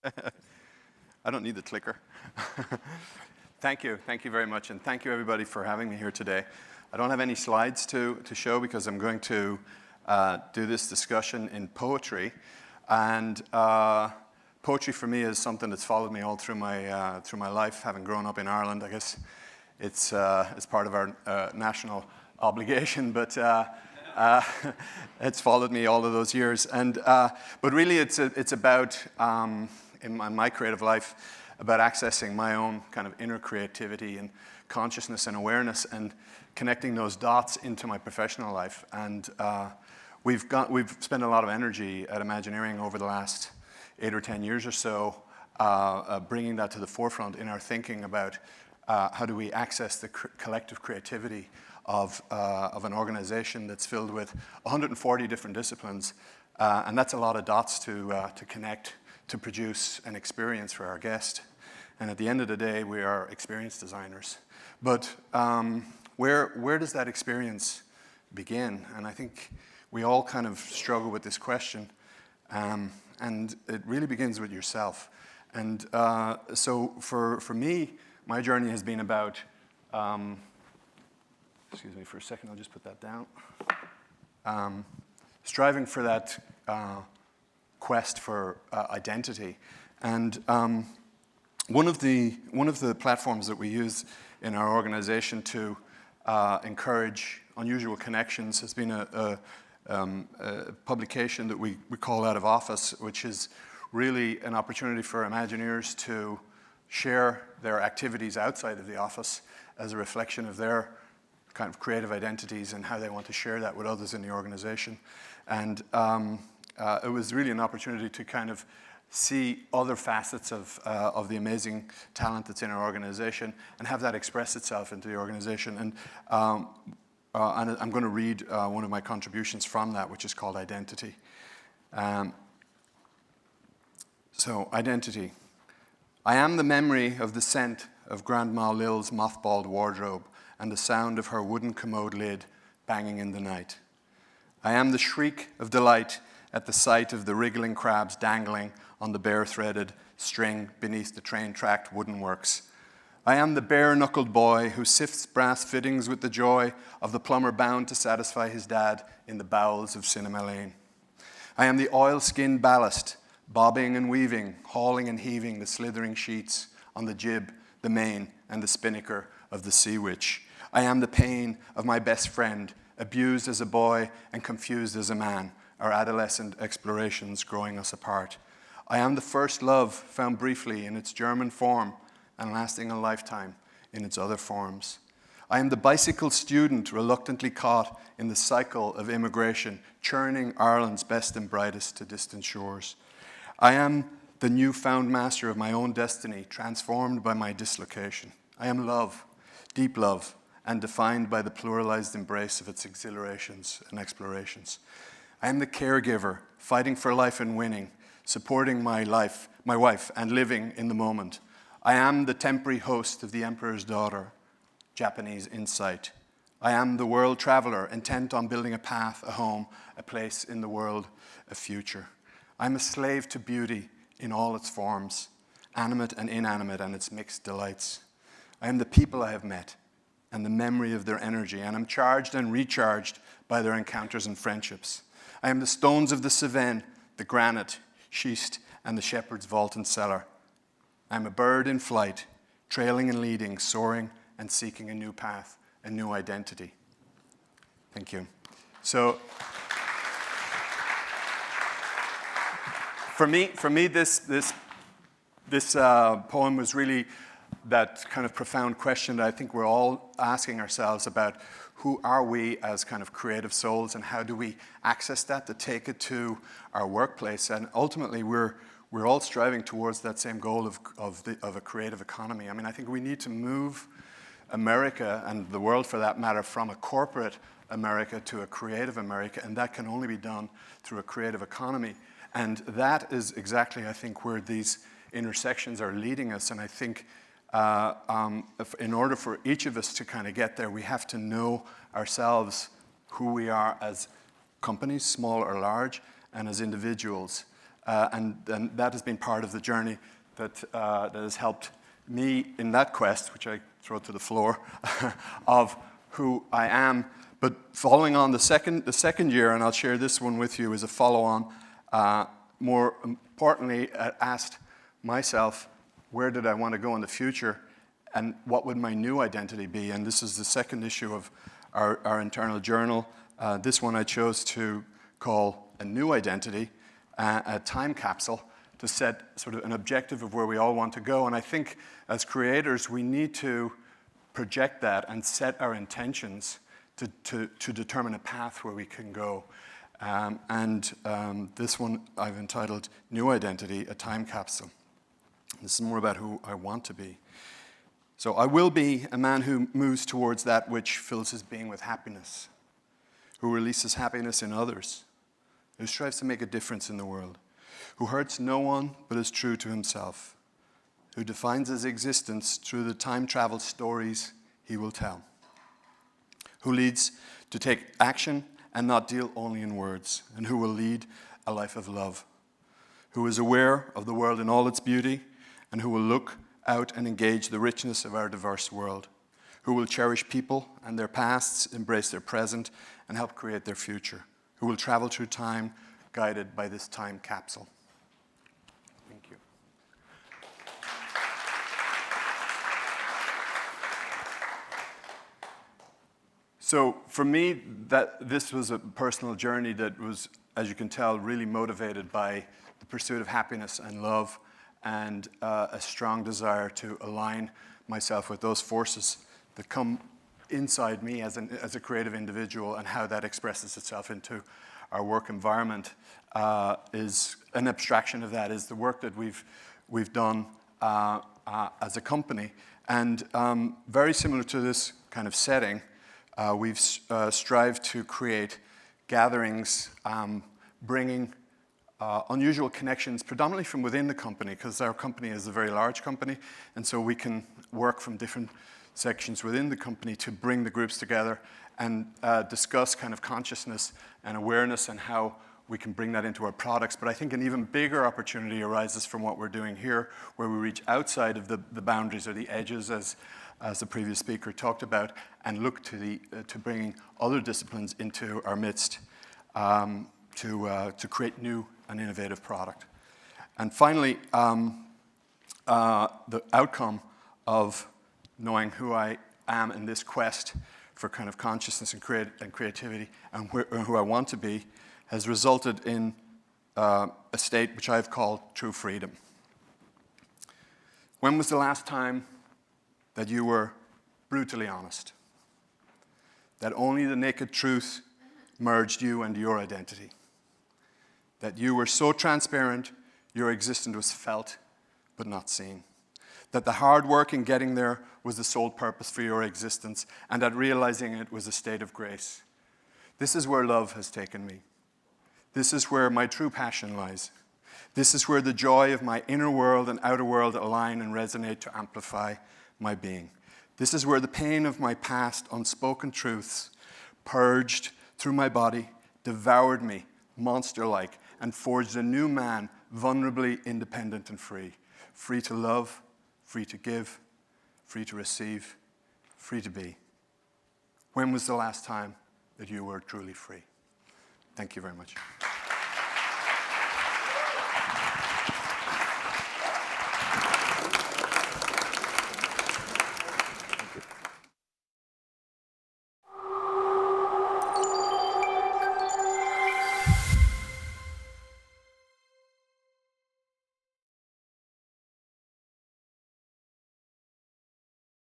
I don't need the clicker. Thank you very much, and thank you everybody for having me here today. I don't have any slides to show because I'm going to do this discussion in poetry, and poetry for me is something that's followed me all through my life, having grown up in Ireland. I guess it's part of our national obligation, but it's followed me all of those years. And but really, it's about in my creative life, about accessing my own kind of inner creativity and consciousness and awareness, and connecting those dots into my professional life. And we've spent a lot of energy at Imagineering over the last 8 or 10 years or so, bringing that to the forefront in our thinking about how do we access the collective creativity of an organization that's filled with 140 different disciplines, and that's a lot of dots to connect, to produce an experience for our guest. And at the end of the day, we are experience designers. But where does that experience begin? And I think we all kind of struggle with this question, and it really begins with yourself. And so for me, my journey has been about, excuse me for a second, I'll just put that down, striving for that quest for identity. And one of the platforms that we use in our organization to encourage unusual connections has been a publication that we call Out of Office, which is really an opportunity for Imagineers to share their activities outside of the office as a reflection of their kind of creative identities and how they want to share that with others in the organization. And it was really an opportunity to kind of see other facets of the amazing talent that's in our organization and have that express itself into the organization. And I'm going to read one of my contributions from that, which is called Identity. So, identity. I am the memory of the scent of Grandma Lil's mothballed wardrobe and the sound of her wooden commode lid banging in the night. I am the shriek of delight at the sight of the wriggling crabs dangling on the bare-threaded string beneath the train-tracked wooden works. I am the bare-knuckled boy who sifts brass fittings with the joy of the plumber bound to satisfy his dad in the bowels of Cinema Lane. I am the oil-skin ballast, bobbing and weaving, hauling and heaving the slithering sheets on the jib, the main, and the spinnaker of the Sea Witch. I am the pain of my best friend, abused as a boy and confused as a man, our adolescent explorations growing us apart. I am the first love found briefly in its German form and lasting a lifetime in its other forms. I am the bicycle student reluctantly caught in the cycle of immigration, churning Ireland's best and brightest to distant shores. I am the newfound master of my own destiny, transformed by my dislocation. I am love, deep love, and defined by the pluralized embrace of its exhilarations and explorations. I am the caregiver, fighting for life and winning, supporting my wife, and living in the moment. I am the temporary host of the Emperor's Daughter, Japanese insight. I am the world traveler, intent on building a path, a home, a place in the world, a future. I'm a slave to beauty in all its forms, animate and inanimate, and its mixed delights. I am the people I have met and the memory of their energy, and I'm charged and recharged by their encounters and friendships. I am the stones of the Cevennes, the granite, schist, and the shepherd's vault and cellar. I am a bird in flight, trailing and leading, soaring and seeking a new path, a new identity. Thank you. So, for me, this poem was really that kind of profound question that I think we're all asking ourselves about who are we as kind of creative souls, and how do we access that to take it to our workplace? And ultimately, we're all striving towards that same goal of a creative economy. I mean, I think we need to move America, and the world for that matter, from a corporate America to a creative America, and that can only be done through a creative economy. And that is exactly, I think, where these intersections are leading us. And I think in order for each of us to kind of get there, we have to know ourselves, who we are as companies, small or large, and as individuals. and that has been part of the journey that has helped me in that quest, which I throw to the floor, of who I am. But following on the second year, and I'll share this one with you as a follow-on, more importantly, I asked myself, where did I want to go in the future, and what would my new identity be? And this is the second issue of our internal journal. This one I chose to call a new identity, a time capsule, to set sort of an objective of where we all want to go. And I think as creators, we need to project that and set our intentions to determine a path where we can go. This one I've entitled New Identity, a Time Capsule. This is more about who I want to be. So I will be a man who moves towards that which fills his being with happiness, who releases happiness in others, who strives to make a difference in the world, who hurts no one but is true to himself, who defines his existence through the time-travel stories he will tell, who leads to take action and not deal only in words, and who will lead a life of love, who is aware of the world in all its beauty, and who will look out and engage the richness of our diverse world, who will cherish people and their pasts, embrace their present, and help create their future, who will travel through time guided by this time capsule. Thank you. So for me, this was a personal journey that was, as you can tell, really motivated by the pursuit of happiness and love, and a strong desire to align myself with those forces that come inside me as a creative individual, and how that expresses itself into our work environment is an abstraction of that, is the work that we've done as a company. And very similar to this kind of setting, we've strived to create gatherings bringing unusual connections, predominantly from within the company, because our company is a very large company, and so we can work from different sections within the company to bring the groups together and discuss kind of consciousness and awareness and how we can bring that into our products. But I think an even bigger opportunity arises from what we're doing here, where we reach outside of the boundaries or the edges, as the previous speaker talked about, and look to bringing other disciplines into our midst to create new and innovative product. And finally, the outcome of knowing who I am in this quest for kind of consciousness and creativity, and who I want to be, has resulted in a state which I've called true freedom. When was the last time that you were brutally honest? That only the naked truth merged you and your identity? That you were so transparent, your existence was felt but not seen? That the hard work in getting there was the sole purpose for your existence, and that realizing it was a state of grace? This is where love has taken me. This is where my true passion lies. This is where the joy of my inner world and outer world align and resonate to amplify my being. This is where the pain of my past unspoken truths purged through my body, devoured me, monster-like, and forged a new man, vulnerably independent and free. Free to love, free to give, free to receive, free to be. When was the last time that you were truly free? Thank you very much.